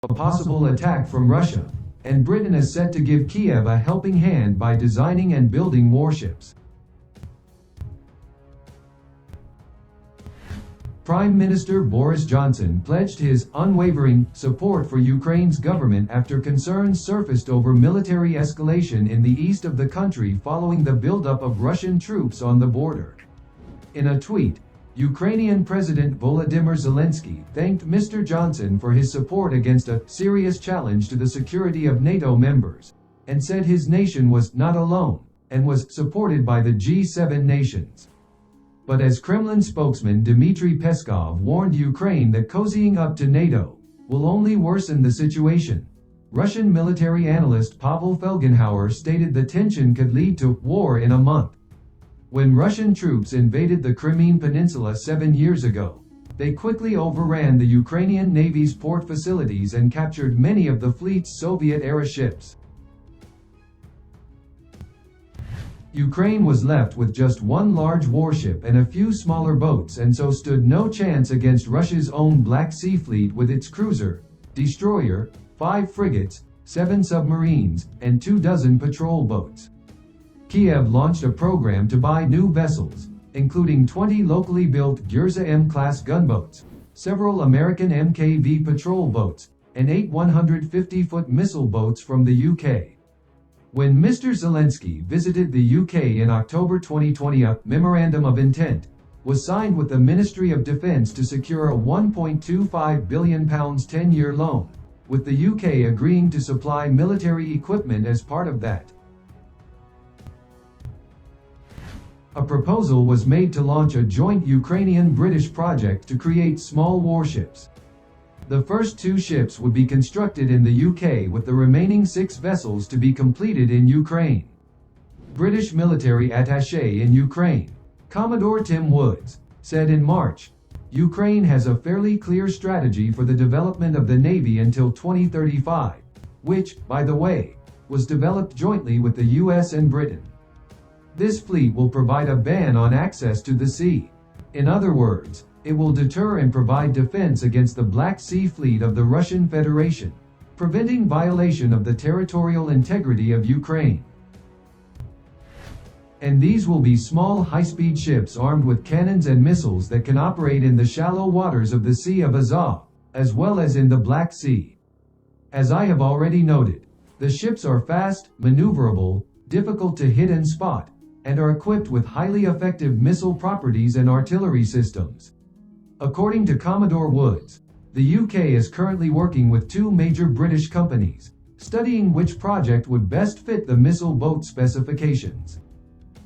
a possible attack from Russia, and Britain is set to give Kiev a helping hand by designing and building warships. Prime Minister Boris Johnson pledged his unwavering support for Ukraine's government after concerns surfaced over military escalation in the east of the country following the buildup of Russian troops on the border. In a tweet, Ukrainian President Volodymyr Zelensky thanked Mr. Johnson for his support against a serious challenge to the security of NATO members, and said his nation was not alone, and was supported by the G7 nations. But as Kremlin spokesman Dmitry Peskov warned Ukraine that cozying up to NATO will only worsen the situation, Russian military analyst Pavel Felgenhauer stated the tension could lead to war in a month. When Russian troops invaded the Crimean Peninsula 7 years ago, they quickly overran the Ukrainian Navy's port facilities and captured many of the fleet's Soviet-era ships. Ukraine was left with just one large warship and a few smaller boats, and so stood no chance against Russia's own Black Sea Fleet with its cruiser, destroyer, 5 frigates, 7 submarines, and 24 patrol boats. Kiev launched a program to buy new vessels, including 20 locally built Gyrza M-class gunboats, several American MKV patrol boats, and 8 150-foot missile boats from the UK. When Mr. Zelensky visited the UK in October 2020, a memorandum of intent was signed with the Ministry of Defence to secure a £1.25 billion 10-year loan, with the UK agreeing to supply military equipment as part of that. A proposal was made to launch a joint Ukrainian-British project to create small warships. The first 2 ships would be constructed in the UK, with the remaining 6 vessels to be completed in Ukraine. British military attaché in Ukraine, Commodore Tim Woods, said in March, Ukraine has a fairly clear strategy for the development of the Navy until 2035, which, by the way, was developed jointly with the US and Britain. This fleet will provide a ban on access to the sea. In other words, it will deter and provide defense against the Black Sea Fleet of the Russian Federation, preventing violation of the territorial integrity of Ukraine. And these will be small high-speed ships armed with cannons and missiles that can operate in the shallow waters of the Sea of Azov, as well as in the Black Sea. As I have already noted, the ships are fast, maneuverable, difficult to hit and spot, and are equipped with highly effective missile properties and artillery systems. According to Commodore Woods, the UK is currently working with 2 major British companies, studying which project would best fit the missile boat specifications.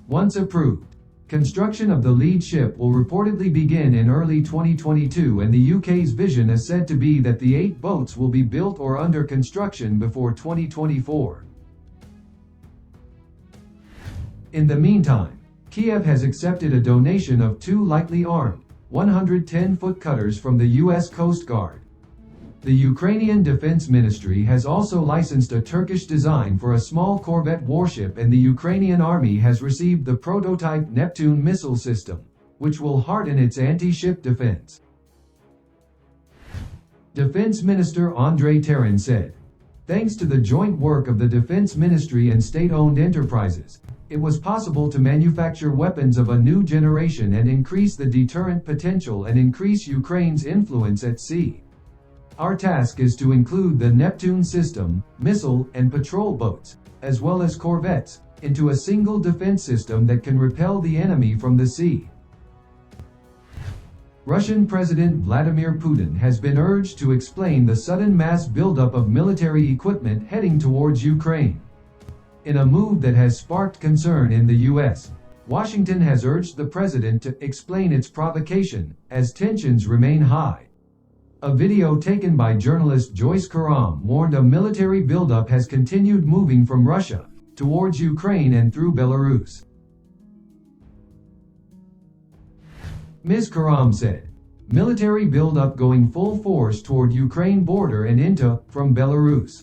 Once approved, construction of the lead ship will reportedly begin in early 2022, and the UK's vision is said to be that the 8 boats will be built or under construction before 2024. In the meantime, Kiev has accepted a donation of 2 lightly armed 110-foot cutters from the U.S. Coast Guard. The Ukrainian Defense Ministry has also licensed a Turkish design for a small corvette warship, and the Ukrainian Army has received the prototype Neptune missile system, which will harden its anti-ship defense. Defense Minister Andrei Taran said, "Thanks to the joint work of the Defense Ministry and state-owned enterprises, it was possible to manufacture weapons of a new generation and increase the deterrent potential and increase Ukraine's influence at sea. Our task is to include the Neptune system, missile and patrol boats, as well as corvettes, into a single defense system that can repel the enemy from the sea." Russian President Vladimir Putin has been urged to explain the sudden mass buildup of military equipment heading towards Ukraine. In a move that has sparked concern in the U.S., Washington has urged the president to explain its provocation, as tensions remain high. A video taken by journalist Joyce Karam warned a military buildup has continued moving from Russia towards Ukraine and through Belarus. Ms. Karam said, "Military buildup going full force toward Ukraine border and into from Belarus."